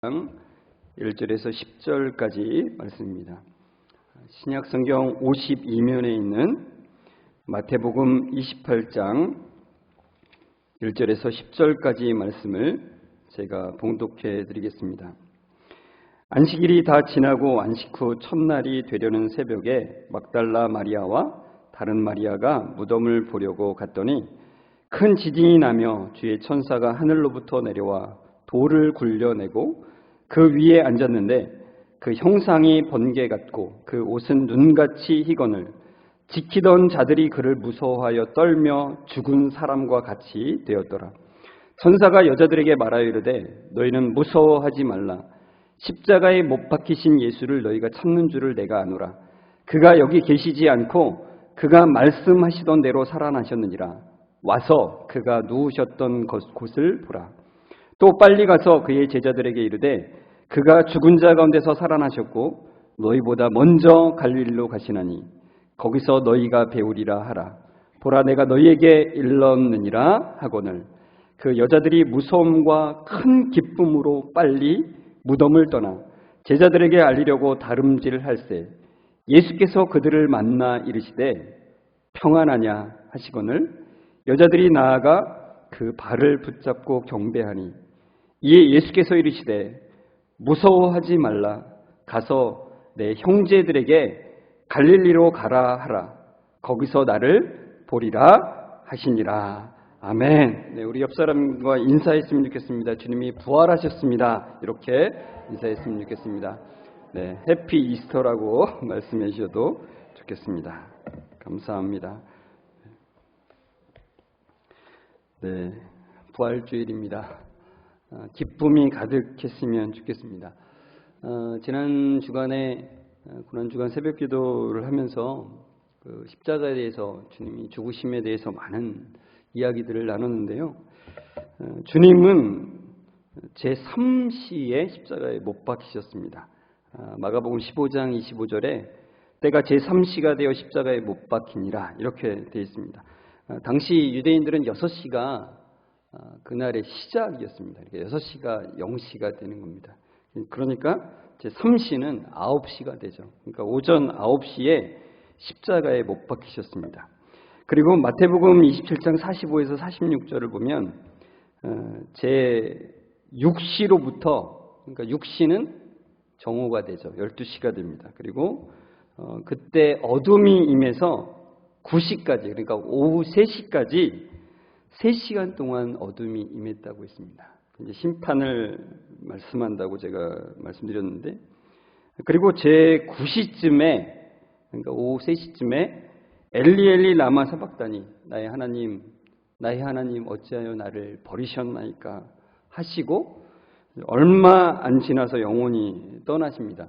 1절에서 10절까지 말씀입니다. 신약 성경 52면에 있는 마태복음 28장 1절에서 10절까지 말씀을 제가 봉독해 드리겠습니다. 안식일이 다 지나고 안식 후 첫날이 되려는 새벽에 막달라 마리아와 다른 마리아가 무덤을 보려고 갔더니 큰 지진이 나며 주의 천사가 하늘로부터 내려와 돌을 굴려내고 그 위에 앉았는데 그 형상이 번개 같고 그 옷은 눈같이 희거늘 지키던 자들이 그를 무서워하여 떨며 죽은 사람과 같이 되었더라. 천사가 여자들에게 말하여 이르되 너희는 무서워하지 말라. 십자가에 못 박히신 예수를 너희가 찾는 줄을 내가 아노라. 그가 여기 계시지 않고 그가 말씀하시던 대로 살아나셨느니라. 와서 그가 누우셨던 곳을 보라. 또 빨리 가서 그의 제자들에게 이르되 그가 죽은 자 가운데서 살아나셨고 너희보다 먼저 갈릴리로 가시나니 거기서 너희가 배우리라 하라. 보라 내가 너희에게 일렀느니라 하거늘 그 여자들이 무서움과 큰 기쁨으로 빨리 무덤을 떠나 제자들에게 알리려고 다름질할세 예수께서 그들을 만나 이르시되 평안하냐 하시거늘 여자들이 나아가 그 발을 붙잡고 경배하니 이에 예수께서 이르시되 무서워하지 말라. 가서 내 형제들에게 갈릴리로 가라 하라. 거기서 나를 보리라 하시니라. 아멘. 네, 우리 옆 사람과 인사했으면 좋겠습니다. 주님이 부활하셨습니다. 이렇게 인사했으면 좋겠습니다. 네, 해피 이스터라고 말씀해 주셔도 좋겠습니다. 감사합니다. 네, 부활주일입니다. 기쁨이 가득했으면 좋겠습니다. 지난 주간에 고난주간 새벽기도를 하면서 그 십자가에 대해서 주님이 죽으심에 대해서 많은 이야기들을 나눴는데요. 주님은 제3시에 십자가에 못 박히셨습니다. 마가복음 15장 25절에 때가 제3시가 되어 십자가에 못 박히니라 이렇게 되어 있습니다. 당시 유대인들은 6시가 그날의 시작이었습니다. 6시가 0시가 되는 겁니다. 그러니까 제3시는 9시가 되죠. 그러니까 오전 9시에 십자가에 못 박히셨습니다. 그리고 마태복음 27장 45에서 46절을 보면 제6시로부터 그러니까 6시는 정오가 되죠. 12시가 됩니다. 그리고 그때 어둠이 임해서 9시까지 그러니까 오후 3시까지 3시간 동안 어둠이 임했다고 했습니다. 이제 심판을 말씀한다고 제가 말씀드렸는데 그리고 제9시쯤에 그러니까 오후 3시쯤에 엘리 엘리 라마 사박다니 나의 하나님 어찌하여 나를 버리셨나이까 하시고 얼마 안 지나서 영원히 떠나십니다.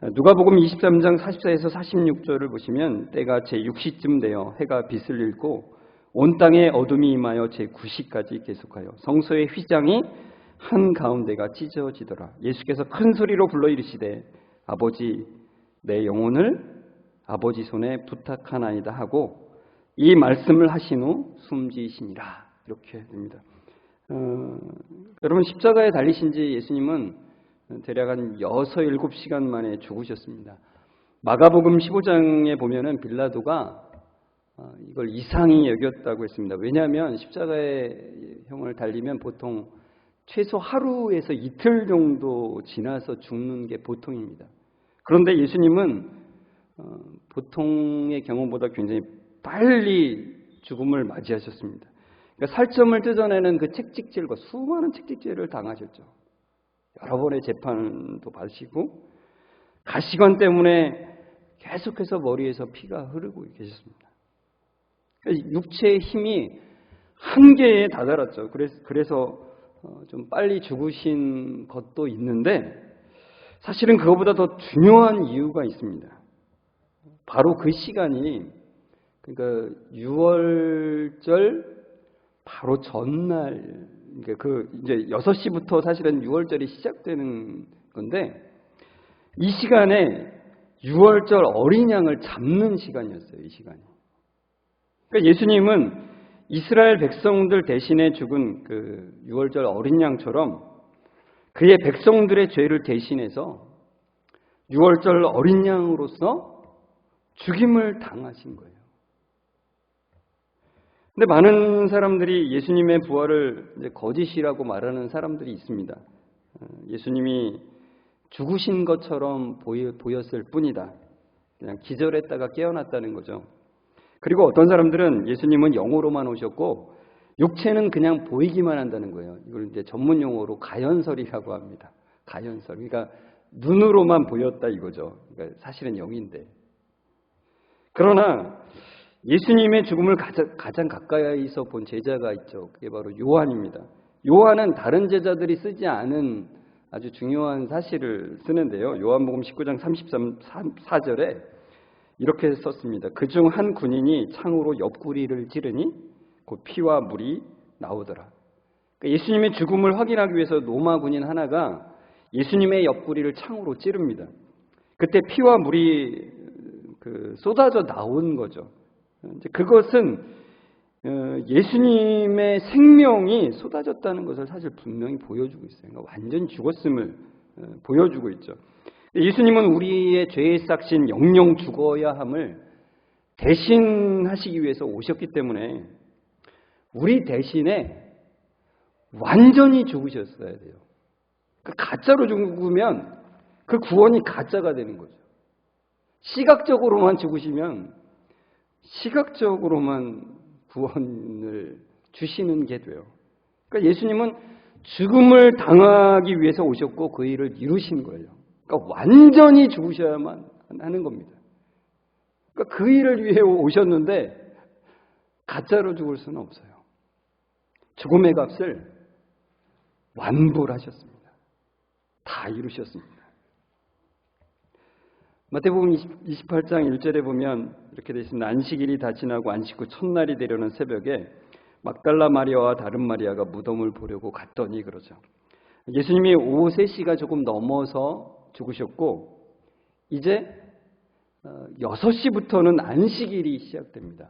누가복음 23장 44에서 46절을 보시면 때가 제6시쯤 되어 해가 빛을 잃고 온 땅에 어둠이 임하여 제9시까지 계속하여 성소의 휘장이 한가운데가 찢어지더라. 예수께서 큰 소리로 불러 이르시되 아버지 내 영혼을 아버지 손에 부탁하나이다 하고 이 말씀을 하신 후 숨지시니라. 이렇게 됩니다. 여러분 십자가에 달리신 지 예수님은 대략 한 6-7시간 만에 죽으셨습니다. 마가복음 15장에 보면은 빌라도가 이걸 이상히 여겼다고 했습니다. 왜냐하면 십자가의 형을 달리면 보통 최소 하루에서 이틀 정도 지나서 죽는 게 보통입니다. 그런데 예수님은 보통의 경우보다 굉장히 빨리 죽음을 맞이하셨습니다. 그러니까 살점을 뜯어내는 그 책찍질과 수많은 책찍질을 당하셨죠. 여러 번의 재판도 받으시고 가시관 때문에 계속해서 머리에서 피가 흐르고 계셨습니다. 육체의 힘이 한계에 다다랐죠. 그래서 좀 빨리 죽으신 것도 있는데 사실은 그것보다 더 중요한 이유가 있습니다. 바로 그 시간이 그러니까 유월절 바로 전날 그러니까 이제 6시부터 사실은 유월절이 시작되는 건데 이 시간에 유월절 어린 양을 잡는 시간이었어요. 이 시간이. 그러니까 예수님은 이스라엘 백성들 대신에 죽은 그 유월절 어린 양처럼 그의 백성들의 죄를 대신해서 유월절 어린 양으로서 죽임을 당하신 거예요. 근데 많은 사람들이 예수님의 부활을 이제 거짓이라고 말하는 사람들이 있습니다. 예수님이 죽으신 것처럼 보였을 뿐이다. 그냥 기절했다가 깨어났다는 거죠. 그리고 어떤 사람들은 예수님은 영으로만 오셨고 육체는 그냥 보이기만 한다는 거예요. 이걸 이제 전문 용어로 가연설이라고 합니다. 가연설. 그러니까 눈으로만 보였다 이거죠. 그러니까 사실은 영인데. 그러나 예수님의 죽음을 가장 가까이서 본 제자가 있죠. 그게 바로 요한입니다. 요한은 다른 제자들이 쓰지 않은 아주 중요한 사실을 쓰는데요. 요한복음 19장 34절에 이렇게 썼습니다. 그중 한 군인이 창으로 옆구리를 찌르니 곧 피와 물이 나오더라. 그러니까 예수님의 죽음을 확인하기 위해서 로마 군인 하나가 예수님의 옆구리를 창으로 찌릅니다. 그때 피와 물이 쏟아져 나온 거죠. 그것은 예수님의 생명이 쏟아졌다는 것을 사실 분명히 보여주고 있어요. 그러니까 완전히 죽었음을 보여주고 있죠. 예수님은 우리의 죄에 싹신 영영 죽어야 함을 대신하시기 위해서 오셨기 때문에 우리 대신에 완전히 죽으셨어야 돼요. 가짜로 죽으면 그 구원이 가짜가 되는 거죠. 시각적으로만 죽으시면 시각적으로만 구원을 주시는 게 돼요. 그러니까 예수님은 죽음을 당하기 위해서 오셨고 그 일을 이루신 거예요. 그러니까 완전히 죽으셔야만 하는 겁니다. 그러니까 그 일을 위해 오셨는데 가짜로 죽을 수는 없어요. 죽음의 값을 완불 하셨습니다. 다 이루셨습니다. 마태복음 28장 1절에 보면 이렇게 되어 있습니다. 안식일이 다 지나고 안식 후 첫날이 되려는 새벽에 막달라 마리아와 다른 마리아가 무덤을 보려고 갔더니 그러죠. 예수님이 오후 3시가 조금 넘어서 죽으셨고 이제 6시부터는 안식일이 시작됩니다.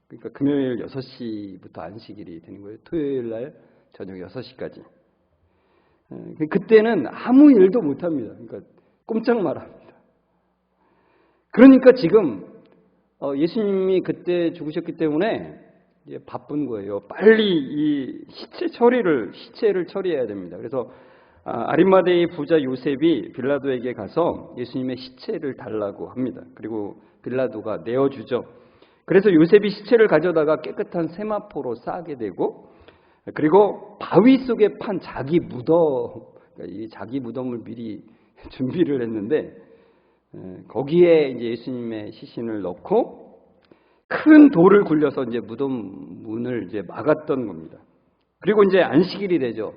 그러니까 금요일 6시부터 안식일이 되는 거예요. 토요일 날 저녁 6시까지. 그때는 아무 일도 못합니다. 그러니까 꼼짝 말합니다. 그러니까 지금 예수님이 그때 죽으셨기 때문에 이제 바쁜 거예요. 빨리 이 시체를 처리해야 됩니다. 그래서 아리마대의 부자 요셉이 빌라도에게 가서 예수님의 시체를 달라고 합니다. 그리고 빌라도가 내어주죠. 그래서 요셉이 시체를 가져다가 깨끗한 세마포로 싸게 되고 그리고 바위 속에 판 자기 무덤, 이 자기 무덤을 미리 준비를 했는데 거기에 이제 예수님의 시신을 넣고 큰 돌을 굴려서 이제 무덤 문을 이제 막았던 겁니다. 그리고 이제 안식일이 되죠.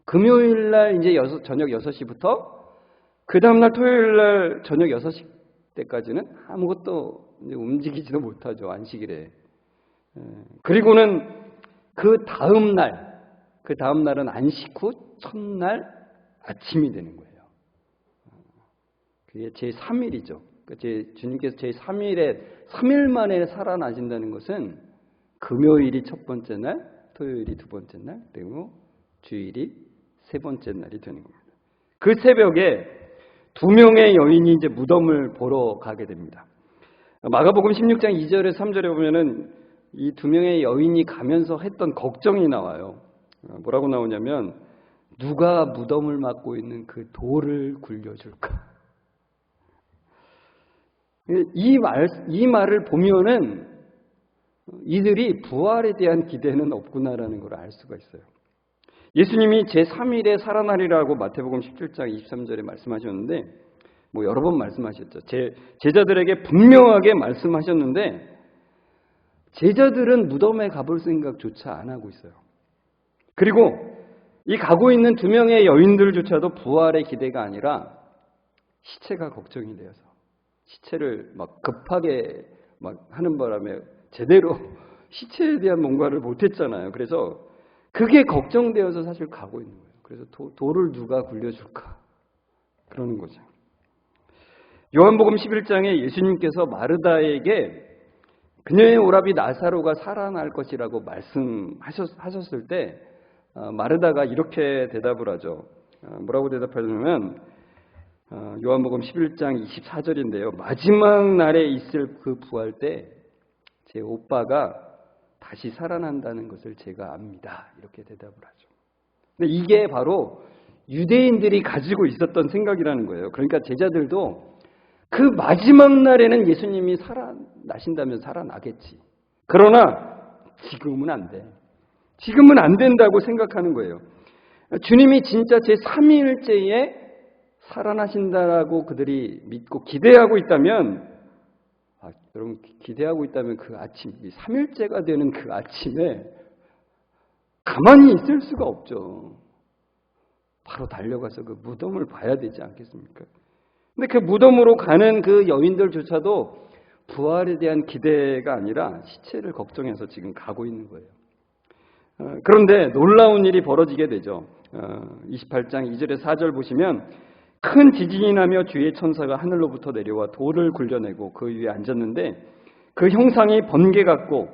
금요일 날 이제 저녁 6시부터 그 다음 날 토요일 날 저녁 6시 때까지는 아무것도 이제 움직이지도 못하죠. 안식일에. 그리고는 그 다음 날은 안식 후 첫날 아침이 되는 거예요. 그게 제3일이죠. 주님께서 제3일에 3일 만에 살아나신다는 것은 금요일이 첫 번째 날, 토요일이 두 번째 날, 그리고 주일이 세 번째 날이 되는 겁니다. 그 새벽에 2명의 여인이 이제 무덤을 보러 가게 됩니다. 마가복음 16장 2절에 3절에 보면은 이 2명의 여인이 가면서 했던 걱정이 나와요. 뭐라고 나오냐면 누가 무덤을 막고 있는 그 돌을 굴려줄까? 이 말을 보면은 이들이 부활에 대한 기대는 없구나라는 걸 알 수가 있어요. 예수님이 제3일에 살아나리라고 마태복음 17장 23절에 말씀하셨는데 뭐 여러 번 말씀하셨죠. 제자들에게 분명하게 말씀하셨는데 제자들은 무덤에 가볼 생각조차 안 하고 있어요. 그리고 이 가고 있는 2명의 여인들조차도 부활의 기대가 아니라 시체가 걱정이 되어서 시체를 막 급하게 막 하는 바람에 제대로 시체에 대한 뭔가를 못했잖아요. 그래서 그게 걱정되어서 사실 가고 있는 거예요. 그래서 돌을 누가 굴려줄까? 그러는 거죠. 요한복음 11장에 예수님께서 마르다에게 그녀의 오라비 나사로가 살아날 것이라고 말씀하셨을 때 마르다가 이렇게 대답을 하죠. 뭐라고 대답하냐면 요한복음 11장 24절인데요. 마지막 날에 있을 그 부활 때 제 오빠가 다시 살아난다는 것을 제가 압니다. 이렇게 대답을 하죠. 근데 이게 바로 유대인들이 가지고 있었던 생각이라는 거예요. 그러니까 제자들도 그 마지막 날에는 예수님이 살아나신다면 살아나겠지. 그러나 지금은 안 돼. 지금은 안 된다고 생각하는 거예요. 주님이 진짜 제3일째에 살아나신다라고 그들이 믿고 기대하고 있다면, 여러분 기대하고 있다면 그 아침, 3일째가 되는 그 아침에 가만히 있을 수가 없죠. 바로 달려가서 그 무덤을 봐야 되지 않겠습니까? 근데 그 무덤으로 가는 그 여인들조차도 부활에 대한 기대가 아니라 시체를 걱정해서 지금 가고 있는 거예요. 그런데 놀라운 일이 벌어지게 되죠. 28장 2절에 4절 보시면 큰 지진이 나며 주의 천사가 하늘로부터 내려와 돌을 굴려내고 그 위에 앉았는데 그 형상이 번개 같고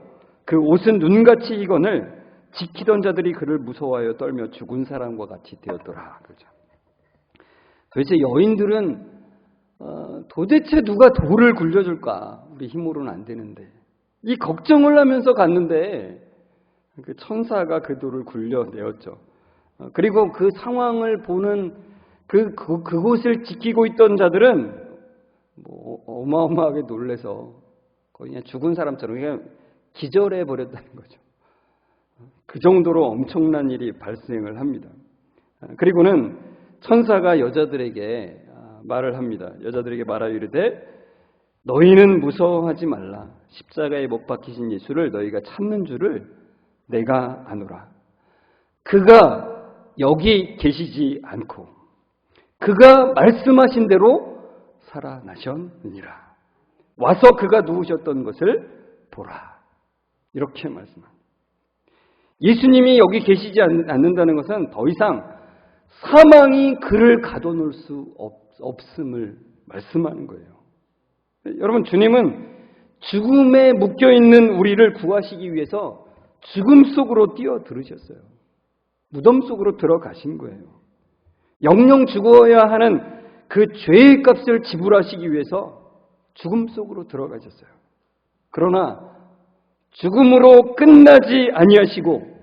그 옷은 눈같이 익거늘 지키던 자들이 그를 무서워하여 떨며 죽은 사람과 같이 되었더라. 그렇죠. 도대체 여인들은 도대체 누가 돌을 굴려줄까? 우리 힘으로는 안 되는데 이 걱정을 하면서 갔는데 그 천사가 그 돌을 굴려내었죠. 그리고 그 상황을 보는 그곳을 지키고 있던 자들은 어마어마하게 놀래서 거의 그냥 죽은 사람처럼 그냥 기절해 버렸다는 거죠. 그 정도로 엄청난 일이 발생을 합니다. 그리고는 천사가 여자들에게 말을 합니다. 여자들에게 말하이르되 너희는 무서워하지 말라. 십자가에 못 박히신 예수를 너희가 찾는 줄을 내가 아노라. 그가 여기 계시지 않고 그가 말씀하신 대로 살아나셨느니라. 와서 그가 누우셨던 것을 보라. 이렇게 말씀합니다. 예수님이 여기 계시지 않는다는 것은 더 이상 사망이 그를 가둬놓을 수 없음을 말씀하는 거예요. 여러분, 주님은 죽음에 묶여있는 우리를 구하시기 위해서 죽음 속으로 뛰어들으셨어요. 무덤 속으로 들어가신 거예요. 영영 죽어야 하는 그 죄의 값을 지불하시기 위해서 죽음 속으로 들어가셨어요. 그러나 죽음으로 끝나지 아니하시고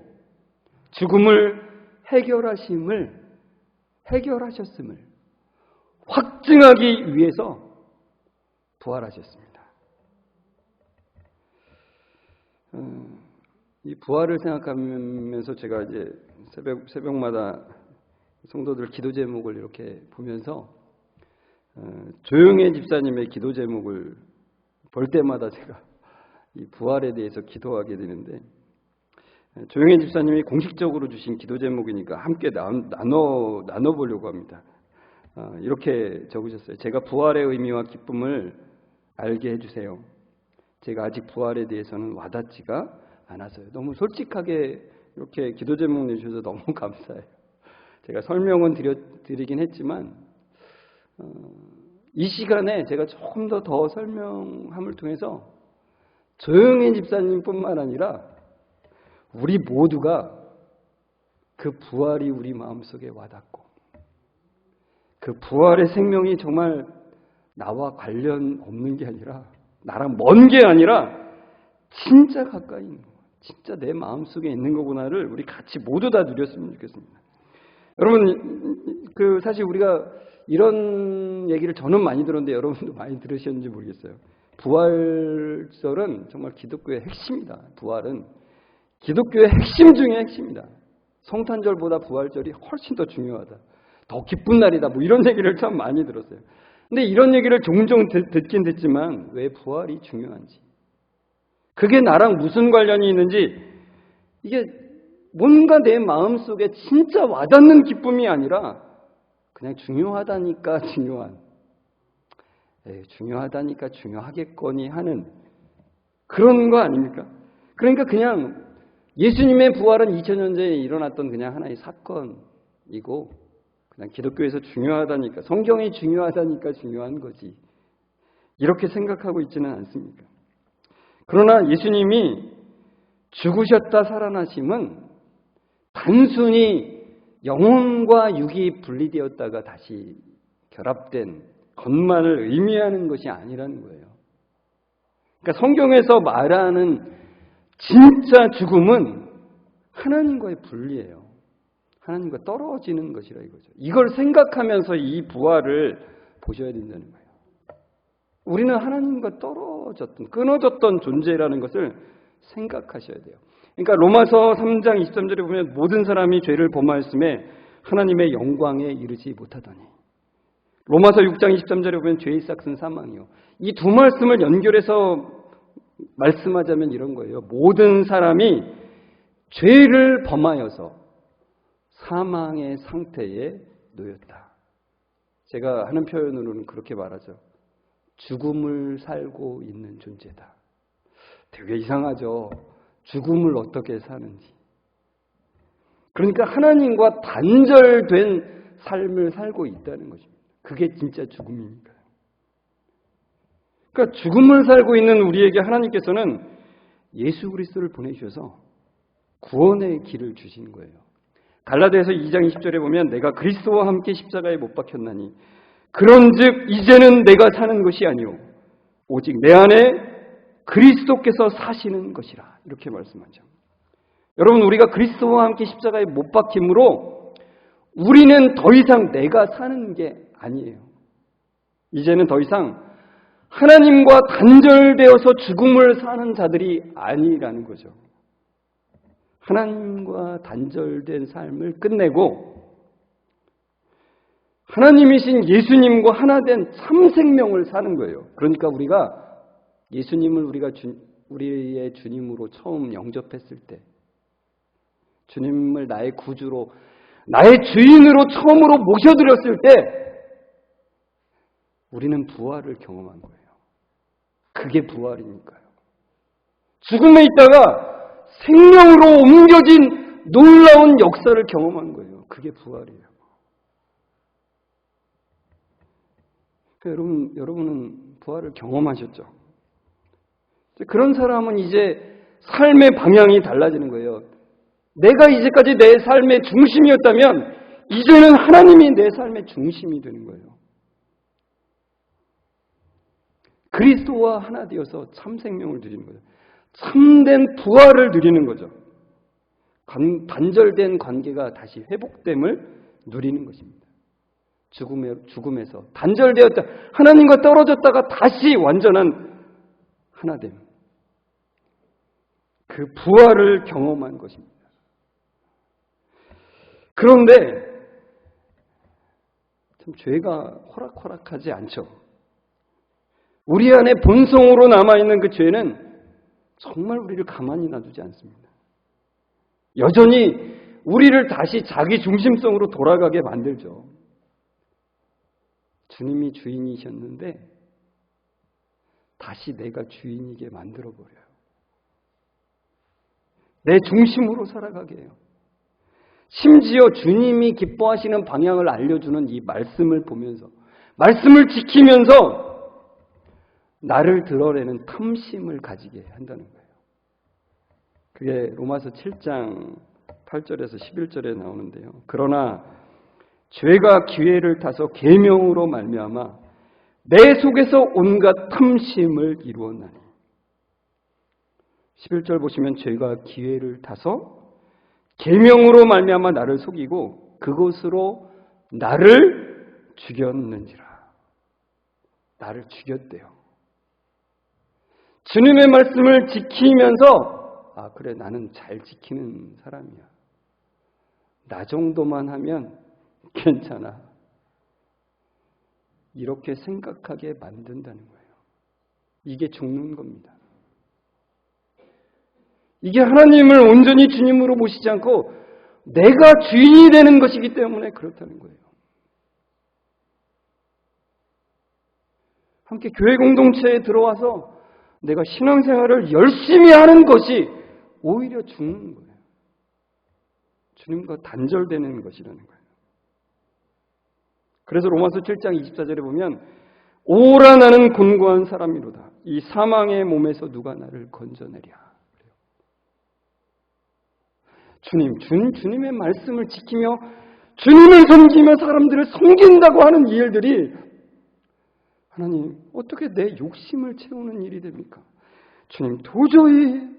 죽음을 해결하셨음을 확증하기 위해서 부활하셨습니다. 이 부활을 생각하면서 제가 이제 새벽마다 성도들 기도 제목을 이렇게 보면서 조영애 집사님의 기도 제목을 볼 때마다 제가 이 부활에 대해서 기도하게 되는데, 조영애 집사님이 공식적으로 주신 기도 제목이니까 함께 나눠보려고 합니다. 이렇게 적으셨어요. 제가 부활의 의미와 기쁨을 알게 해주세요. 제가 아직 부활에 대해서는 와닿지가 않아서요. 너무 솔직하게 이렇게 기도 제목 내주셔서 너무 감사해요. 제가 설명은 드리긴 했지만 이 시간에 제가 조금 더 설명함을 통해서 조영애 집사님뿐만 아니라 우리 모두가 그 부활이 우리 마음속에 와닿고 그 부활의 생명이 정말 나와 관련 없는 게 아니라, 나랑 먼 게 아니라 진짜 가까이 있는 거, 진짜 내 마음속에 있는 거구나를 우리 같이 모두 다 누렸으면 좋겠습니다. 여러분, 사실 우리가 이런 얘기를 저는 많이 들었는데 여러분도 많이 들으셨는지 모르겠어요. 부활절은 정말 기독교의 핵심이다. 부활은 기독교의 핵심 중에 핵심이다. 성탄절보다 부활절이 훨씬 더 중요하다. 더 기쁜 날이다. 뭐 이런 얘기를 참 많이 들었어요. 근데 이런 얘기를 종종 듣긴 듣지만 왜 부활이 중요한지, 그게 나랑 무슨 관련이 있는지, 이게 뭔가 내 마음속에 진짜 와닿는 기쁨이 아니라 그냥 중요하다니까 중요하다니까 중요하겠거니 하는 그런 거 아닙니까? 그러니까 그냥 예수님의 부활은 2000년 전에 일어났던 그냥 하나의 사건이고, 그냥 기독교에서 중요하다니까, 성경이 중요하다니까 중요한 거지, 이렇게 생각하고 있지는 않습니까? 그러나 예수님이 죽으셨다 살아나심은 단순히 영혼과 육이 분리되었다가 다시 결합된 것만을 의미하는 것이 아니라는 거예요. 그러니까 성경에서 말하는 진짜 죽음은 하나님과의 분리예요. 하나님과 떨어지는 것이라 이거죠. 이걸 생각하면서 이 부활을 보셔야 된다는 거예요. 우리는 하나님과 떨어졌던, 끊어졌던 존재라는 것을 생각하셔야 돼요. 그러니까 로마서 3장 23절에 보면 모든 사람이 죄를 범하였음에 하나님의 영광에 이르지 못하더니, 로마서 6장 23절에 보면 죄의 삭은 사망이요. 이 두 말씀을 연결해서 말씀하자면 이런 거예요. 모든 사람이 죄를 범하여서 사망의 상태에 놓였다. 제가 하는 표현으로는 그렇게 말하죠. 죽음을 살고 있는 존재다. 되게 이상하죠. 죽음을 어떻게 사는지. 그러니까 하나님과 단절된 삶을 살고 있다는 것입니다. 그게 진짜 죽음이니까요. 그러니까 죽음을 살고 있는 우리에게 하나님께서는 예수 그리스도를 보내주셔서 구원의 길을 주신 거예요. 갈라디아서 2장 20절에 보면 내가 그리스도와 함께 십자가에 못 박혔나니 그런즉 이제는 내가 사는 것이 아니오 오직 내 안에 그리스도께서 사시는 것이라 이렇게 말씀하죠. 여러분, 우리가 그리스도와 함께 십자가에 못 박힘으로 우리는 더 이상 내가 사는 게 아니에요. 이제는 더 이상 하나님과 단절되어서 죽음을 사는 자들이 아니라는 거죠. 하나님과 단절된 삶을 끝내고 하나님이신 예수님과 하나 된 참 생명을 사는 거예요. 그러니까 우리가 예수님을 우리의 주님으로 처음 영접했을 때, 주님을 나의 구주로, 나의 주인으로 처음으로 모셔드렸을 때 우리는 부활을 경험한 거예요. 그게 부활이니까요. 죽음에 있다가 생명으로 옮겨진 놀라운 역사를 경험한 거예요. 그게 부활이에요. 그러니까 여러분은 부활을 경험하셨죠? 그런 사람은 이제 삶의 방향이 달라지는 거예요. 내가 이제까지 내 삶의 중심이었다면 이제는 하나님이 내 삶의 중심이 되는 거예요. 그리스도와 하나 되어서 참 생명을 누리는 거죠. 참된 부활을 누리는 거죠. 단절된 관계가 다시 회복됨을 누리는 것입니다. 죽음에서 단절되었다, 하나님과 떨어졌다가 다시 완전한 하나됨. 그 부활을 경험한 것입니다. 그런데 참 죄가 호락호락하지 않죠. 우리 안에 본성으로 남아있는 그 죄는 정말 우리를 가만히 놔두지 않습니다. 여전히 우리를 다시 자기 중심성으로 돌아가게 만들죠. 주님이 주인이셨는데 다시 내가 주인이게 만들어버려요. 내 중심으로 살아가게 해요. 심지어 주님이 기뻐하시는 방향을 알려주는 이 말씀을 보면서, 말씀을 지키면서 나를 드러내는 탐심을 가지게 한다는 거예요. 그게 로마서 7장 8절에서 11절에 나오는데요. 그러나 죄가 기회를 타서 계명으로 말미암아 내 속에서 온갖 탐심을 이루었나니. 11절 보시면 죄가 기회를 타서 계명으로 말미암아 나를 속이고 그것으로 나를 죽였는지라. 나를 죽였대요. 주님의 말씀을 지키면서 그래, 나는 잘 지키는 사람이야. 나 정도만 하면 괜찮아. 이렇게 생각하게 만든다는 거예요. 이게 죽는 겁니다. 이게 하나님을 온전히 주님으로 모시지 않고 내가 주인이 되는 것이기 때문에 그렇다는 거예요. 함께 교회 공동체에 들어와서 내가 신앙생활을 열심히 하는 것이 오히려 죽는 거예요. 주님과 단절되는 것이라는 거예요. 그래서 로마서 7장 24절에 보면 오라 나는 곤고한 사람이로다. 이 사망의 몸에서 누가 나를 건져내랴. 주님의 말씀을 지키며 주님을 섬기며 사람들을 섬긴다고 하는 이 일들이 하나님 어떻게 내 욕심을 채우는 일이 됩니까? 주님 도저히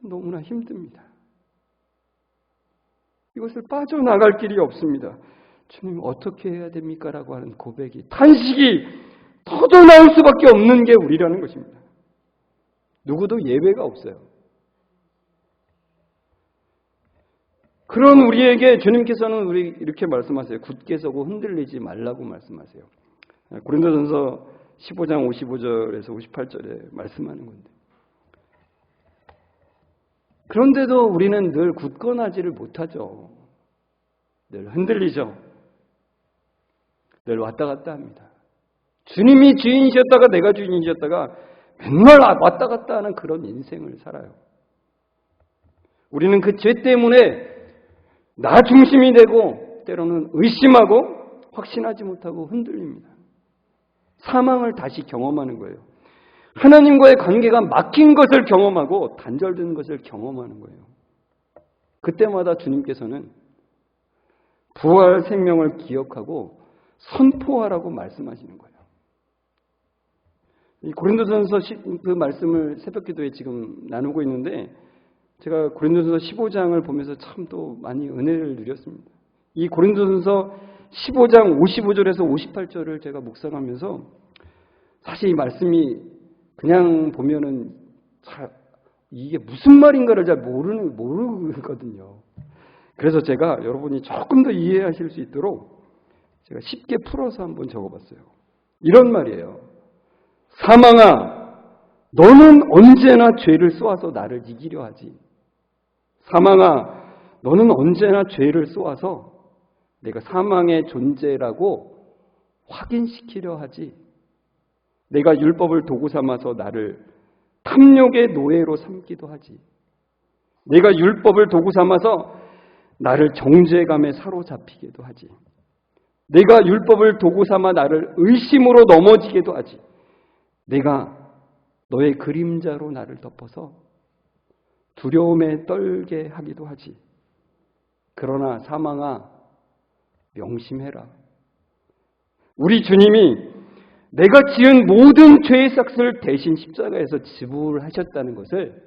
너무나 힘듭니다. 이것을 빠져나갈 길이 없습니다. 주님 어떻게 해야 됩니까? 라고 하는 고백이, 탄식이 터져나올 수밖에 없는 게 우리라는 것입니다. 누구도 예외가 없어요. 그런 우리에게 주님께서는 우리 이렇게 말씀하세요. 굳게 서고 흔들리지 말라고 말씀하세요. 고린도전서 15장 55절에서 58절에 말씀하는 건데, 그런데도 우리는 늘 굳건하지를 못하죠. 늘 흔들리죠. 늘 왔다 갔다 합니다. 주님이 주인이셨다가 내가 주인이셨다가 맨날 왔다 갔다 하는 그런 인생을 살아요. 우리는 그 죄 때문에 나 중심이 되고 때로는 의심하고 확신하지 못하고 흔들립니다. 사망을 다시 경험하는 거예요. 하나님과의 관계가 막힌 것을 경험하고 단절된 것을 경험하는 거예요. 그때마다 주님께서는 부활 생명을 기억하고 선포하라고 말씀하시는 거예요. 이 고린도전서 그 말씀을 새벽기도에 지금 나누고 있는데, 제가 고린도전서 15장을 보면서 참 또 많이 은혜를 누렸습니다. 이 고린도전서 15장 55절에서 58절을 제가 묵상하면서 사실 이 말씀이 그냥 보면은 잘 이게 무슨 말인가를 잘 모르거든요. 그래서 제가 여러분이 조금 더 이해하실 수 있도록 제가 쉽게 풀어서 한번 적어봤어요. 이런 말이에요. 사망아, 너는 언제나 죄를 쏘아서 나를 이기려 하지. 사망아, 너는 언제나 죄를 쏘아서 내가 사망의 존재라고 확인시키려 하지. 내가 율법을 도구 삼아서 나를 탐욕의 노예로 삼기도 하지. 내가 율법을 도구 삼아서 나를 정죄감에 사로잡히게도 하지. 내가 율법을 도구 삼아 나를 의심으로 넘어지게도 하지. 내가 너의 그림자로 나를 덮어서 두려움에 떨게 하기도 하지. 그러나 사망아, 명심해라. 우리 주님이 내가 지은 모든 죄의 삭스를 대신 십자가에서 지불하셨다는 것을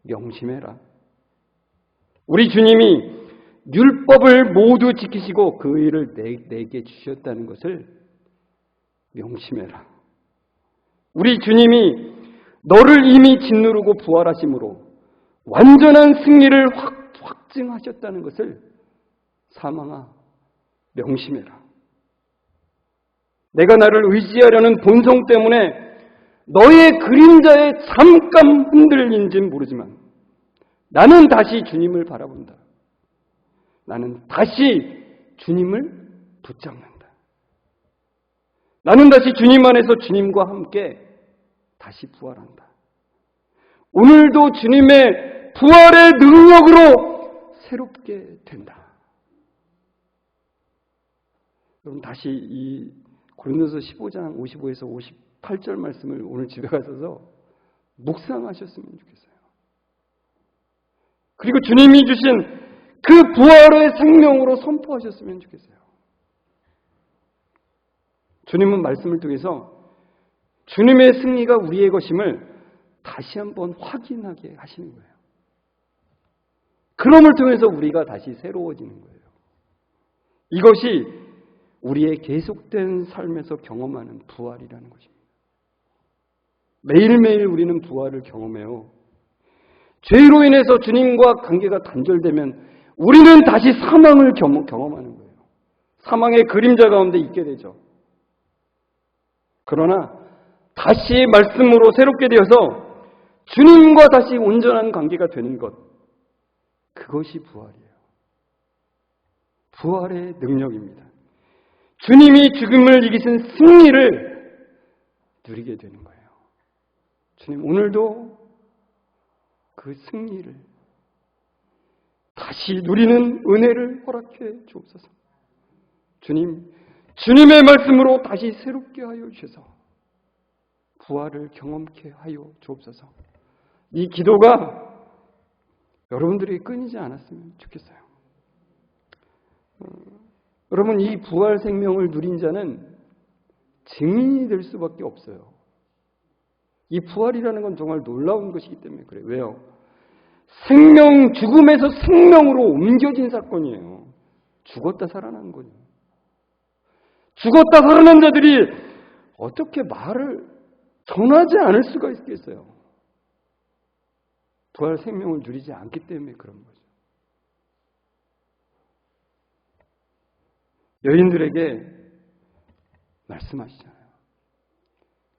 명심해라. 우리 주님이 율법을 모두 지키시고 그 의를 내게 주셨다는 것을 명심해라. 우리 주님이 너를 이미 짓누르고 부활하심으로 완전한 승리를 확증하셨다는 것을 사망아, 명심해라. 내가 나를 의지하려는 본성 때문에 너의 그림자에 잠깐 흔들린지는 모르지만 나는 다시 주님을 바라본다. 나는 다시 주님을 붙잡는다. 나는 다시 주님 안에서 주님과 함께 다시 부활한다. 오늘도 주님의 부활의 능력으로 새롭게 된다. 그럼 다시 이 고린도서 15장 55에서 58절 말씀을 오늘 집에 가셔서 묵상하셨으면 좋겠어요. 그리고 주님이 주신 그 부활의 생명으로 선포하셨으면 좋겠어요. 주님은 말씀을 통해서 주님의 승리가 우리의 것임을 다시 한번 확인하게 하시는 거예요. 그럼을 통해서 우리가 다시 새로워지는 거예요. 이것이 우리의 계속된 삶에서 경험하는 부활이라는 것입니다. 매일매일 우리는 부활을 경험해요. 죄로 인해서 주님과 관계가 단절되면 우리는 다시 사망을 경험하는 거예요. 사망의 그림자 가운데 있게 되죠. 그러나 다시 말씀으로 새롭게 되어서 주님과 다시 온전한 관계가 되는 것, 그것이 부활이에요. 부활의 능력입니다. 주님이 죽음을 이기신 승리를 누리게 되는 거예요. 주님, 오늘도 그 승리를 다시 누리는 은혜를 허락해 주옵소서. 주님, 주님의 말씀으로 다시 새롭게 하여 주셔서 부활을 경험케 하여 주옵소서. 이 기도가 여러분들이 끊이지 않았으면 좋겠어요. 여러분, 이 부활 생명을 누린 자는 증인이 될 수밖에 없어요. 이 부활이라는 건 정말 놀라운 것이기 때문에 그래요. 왜요? 생명, 죽음에서 생명으로 옮겨진 사건이에요. 죽었다 살아난 거예요. 죽었다 살아난 자들이 어떻게 말을 전하지 않을 수가 있겠어요? 부활 생명을 누리지 않기 때문에 그런 거죠. 여인들에게 말씀하시잖아요.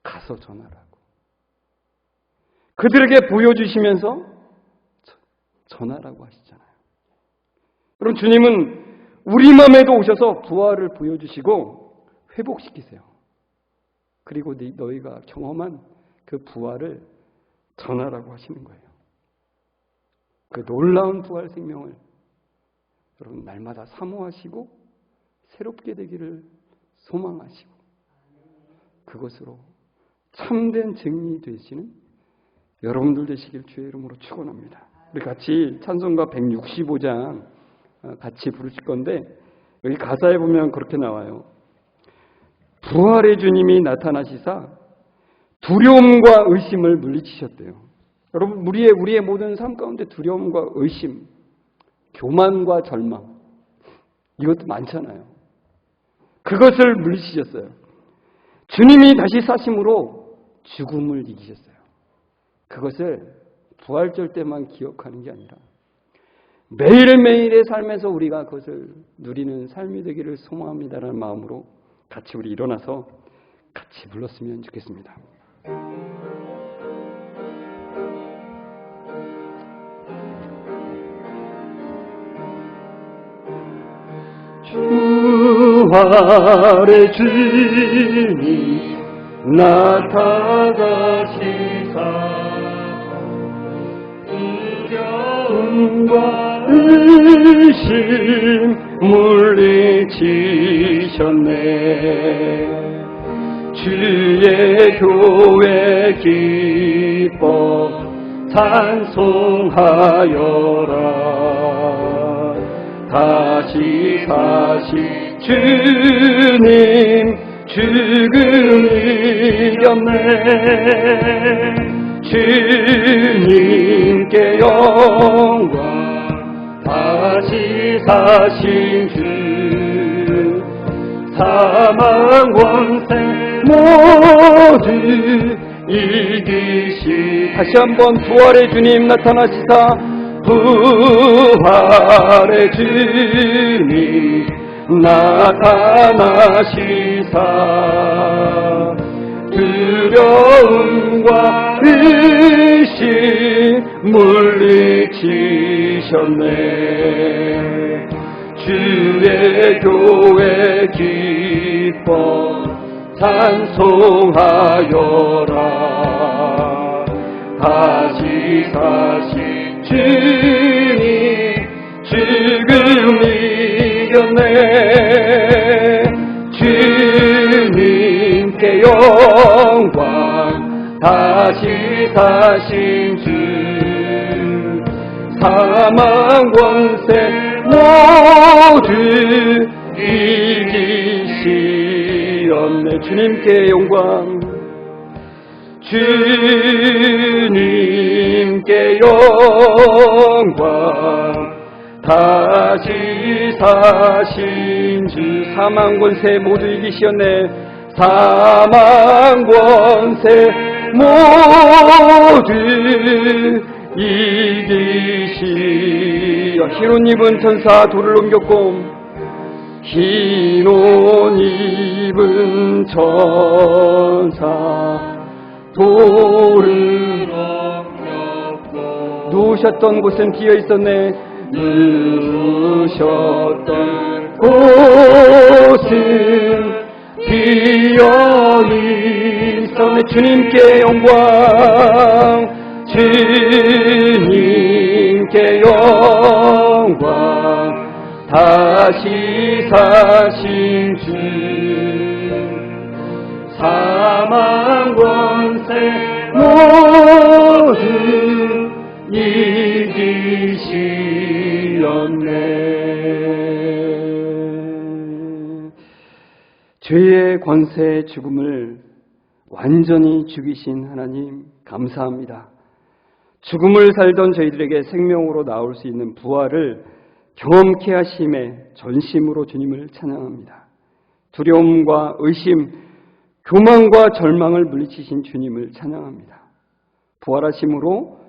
가서 전하라고. 그들에게 보여주시면서 전하라고 하시잖아요. 그럼 주님은 우리 마음에도 오셔서 부활을 보여주시고 회복시키세요. 그리고 너희가 경험한 그 부활을 전하라고 하시는 거예요. 그 놀라운 부활 생명을 여러분 날마다 사모하시고 새롭게 되기를 소망하시고 그것으로 참된 증인이 되시는 여러분들 되시길 주의 이름으로 축원합니다. 우리 같이 찬송가 165장 같이 부르실 건데 여기 가사에 보면 그렇게 나와요. 부활의 주님이 나타나시사 두려움과 의심을 물리치셨대요. 여러분, 우리의 모든 삶 가운데 두려움과 의심, 교만과 절망, 이것도 많잖아요. 그것을 물리치셨어요. 주님이 다시 사심으로 죽음을 이기셨어요. 그것을 부활절 때만 기억하는 게 아니라 매일매일의 삶에서 우리가 그것을 누리는 삶이 되기를 소망합니다라는 마음으로 같이 우리 일어나서 같이 불렀으면 좋겠습니다. 부활의 주님 나타나시사 두려움과 의심 물리치셨네. 주의 교회 기뻐 찬송하여라. 다시 사신 주님 죽음 이겼네. 주님께 영광. 다시 사신 주 사망 권세 모두 이기시. 다시 한번 부활의 주님 나타나시사 부활의 주님 나타나시사 두려움과 의심 물리치셨네. 주의 교회 기뻐 찬송하여라. 다시 사신 주님 죽음 이겼네. 주님께 영광. 다시 사신 주 사망 권세 모두 이기시었네. 주님께 영광. 주님께 영광. 다시 사신 주 사망 권세 모두 이기시었네. 사망 권세 모두 이기시어. 흰 옷 입은 천사 돌을 옮겼고 흰 옷 입은 천사 돌을 옮겼고 누우셨던 곳은 비어 있었네. 누우셨던 곳은 비어 있었네. 주님께 영광. 주님께 영광. 다시 사신 주 사망 권세 모두 이기시. 죄의 권세의 죽음을 완전히 죽이신 하나님 감사합니다. 죽음을 살던 저희들에게 생명으로 나올 수 있는 부활을 경험케 하심에 전심으로 주님을 찬양합니다. 두려움과 의심, 교만과 절망을 물리치신 주님을 찬양합니다. 부활하심으로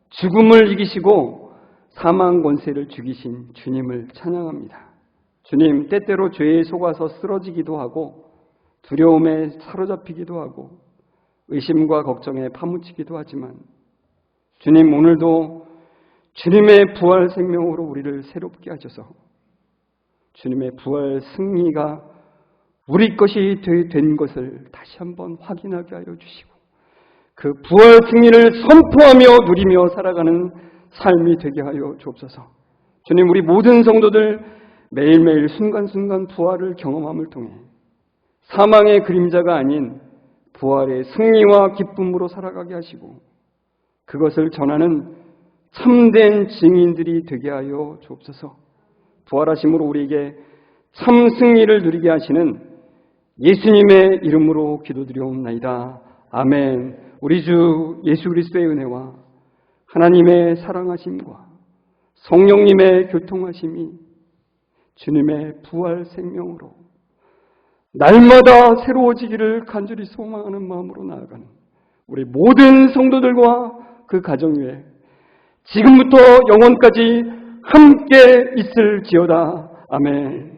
죽음을 이기시고 사망 권세를 죽이신 주님을 찬양합니다. 주님, 때때로 죄에 속아서 쓰러지기도 하고 두려움에 사로잡히기도 하고 의심과 걱정에 파묻히기도 하지만 주님, 오늘도 주님의 부활 생명으로 우리를 새롭게 하셔서 주님의 부활 승리가 우리 것이 된 것을 다시 한번 확인하게 하여 주시고 그 부활 승리를 선포하며 누리며 살아가는 삶이 되게 하여 주옵소서. 주님, 우리 모든 성도들 매일매일 순간순간 부활을 경험함을 통해 사망의 그림자가 아닌 부활의 승리와 기쁨으로 살아가게 하시고 그것을 전하는 참된 증인들이 되게 하여 주옵소서. 부활하심으로 우리에게 참 승리를 누리게 하시는 예수님의 이름으로 기도드리옵나이다. 아멘. 우리 주 예수 그리스도의 은혜와 하나님의 사랑하심과 성령님의 교통하심이 주님의 부활 생명으로 날마다 새로워지기를 간절히 소망하는 마음으로 나아가는 우리 모든 성도들과 그 가정 위에 지금부터 영원까지 함께 있을지어다. 아멘.